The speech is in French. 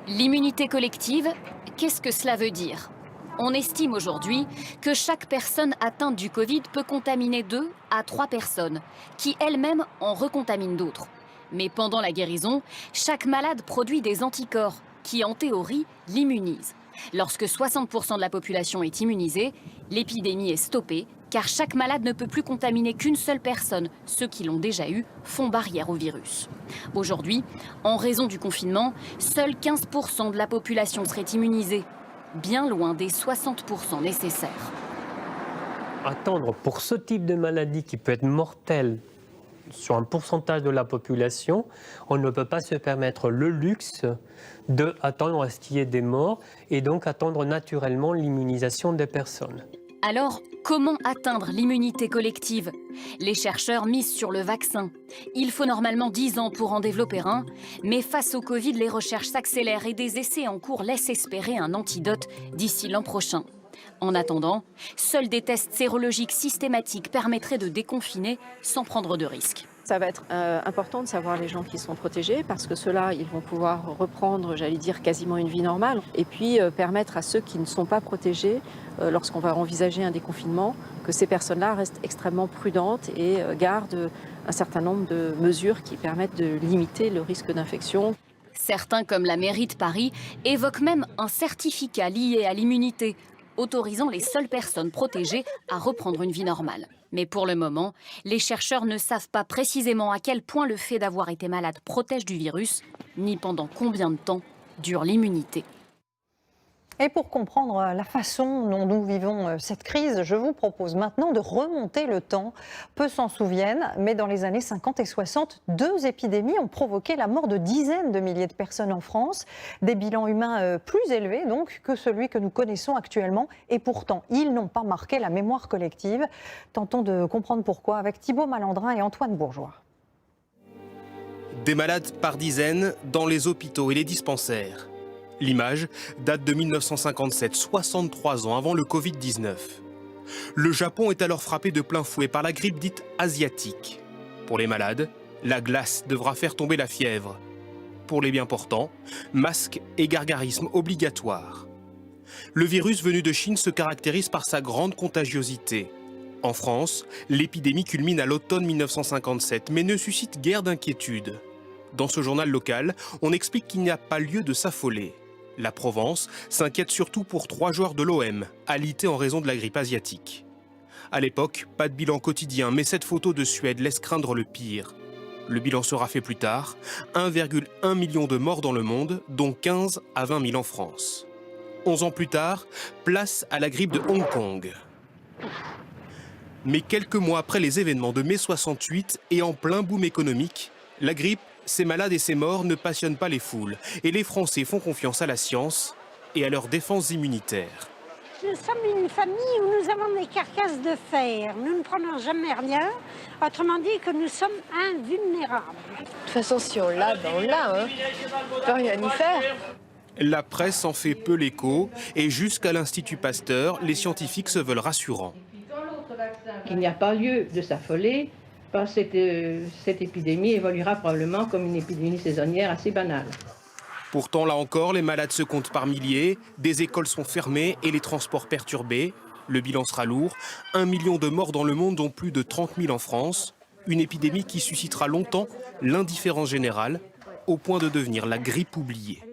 L'immunité collective, qu'est-ce que cela veut dire? On estime aujourd'hui que chaque personne atteinte du Covid peut contaminer 2 à 3 personnes, qui elles-mêmes en recontaminent d'autres. Mais pendant la guérison, chaque malade produit des anticorps qui, en théorie, l'immunisent. Lorsque 60% de la population est immunisée, l'épidémie est stoppée, car chaque malade ne peut plus contaminer qu'une seule personne. Ceux qui l'ont déjà eu font barrière au virus. Aujourd'hui, en raison du confinement, seuls 15% de la population serait immunisée, bien loin des 60% nécessaires. Attendre pour ce type de maladie qui peut être mortelle sur un pourcentage de la population, on ne peut pas se permettre le luxe d'attendre à ce qu'il y ait des morts et donc attendre naturellement l'immunisation des personnes. Alors, comment atteindre l'immunité collective? Les chercheurs misent sur le vaccin. Il faut normalement 10 ans pour en développer un, mais face au Covid, les recherches s'accélèrent et des essais en cours laissent espérer un antidote d'ici l'an prochain. En attendant, seuls des tests sérologiques systématiques permettraient de déconfiner sans prendre de risques. Ça va être important de savoir les gens qui sont protégés parce que ceux-là, ils vont pouvoir reprendre, j'allais dire, quasiment une vie normale. Et puis permettre à ceux qui ne sont pas protégés, lorsqu'on va envisager un déconfinement, que ces personnes-là restent extrêmement prudentes et gardent un certain nombre de mesures qui permettent de limiter le risque d'infection. Certains, comme la mairie de Paris, évoquent même un certificat lié à l'immunité, autorisant les seules personnes protégées à reprendre une vie normale. Mais pour le moment, les chercheurs ne savent pas précisément à quel point le fait d'avoir été malade protège du virus, ni pendant combien de temps dure l'immunité. Et pour comprendre la façon dont nous vivons cette crise, je vous propose maintenant de remonter le temps. Peu s'en souviennent, mais dans les années 50 et 60, 2 épidémies ont provoqué la mort de dizaines de milliers de personnes en France. Des bilans humains plus élevés donc que celui que nous connaissons actuellement. Et pourtant, ils n'ont pas marqué la mémoire collective. Tentons de comprendre pourquoi avec Thibaut Malandrin et Antoine Bourgeois. Des malades par dizaines dans les hôpitaux et les dispensaires. L'image date de 1957, 63 ans avant le Covid-19. Le Japon est alors frappé de plein fouet par la grippe dite asiatique. Pour les malades, la glace devra faire tomber la fièvre. Pour les bien portants, masque et gargarisme obligatoires. Le virus venu de Chine se caractérise par sa grande contagiosité. En France, l'épidémie culmine à l'automne 1957, mais ne suscite guère d'inquiétude. Dans ce journal local, on explique qu'il n'y a pas lieu de s'affoler. La Provence s'inquiète surtout pour 3 joueurs de l'OM, alités en raison de la grippe asiatique. À l'époque, pas de bilan quotidien, mais cette photo de Suède laisse craindre le pire. Le bilan sera fait plus tard, 1,1 million de morts dans le monde, dont 15 à 20 000 en France. 11 ans plus tard, place à la grippe de Hong Kong. Mais quelques mois après les événements de mai 68 et en plein boom économique, la grippe, ces malades et ces morts ne passionnent pas les foules. Et les Français font confiance à la science et à leur défense immunitaire. Nous sommes une famille où nous avons des carcasses de fer. Nous ne prenons jamais rien. Autrement dit que nous sommes invulnérables. De toute façon, si on l'a, ben on l'a. On peut rien y faire. La presse en fait peu l'écho et jusqu'à l'Institut Pasteur, les scientifiques se veulent rassurants. Il n'y a pas lieu de s'affoler. Cette épidémie évoluera probablement comme une épidémie saisonnière assez banale. Pourtant, là encore, les malades se comptent par milliers, des écoles sont fermées et les transports perturbés. Le bilan sera lourd, 1 million de morts dans le monde, dont plus de 30 000 en France. Une épidémie qui suscitera longtemps l'indifférence générale, au point de devenir la grippe oubliée.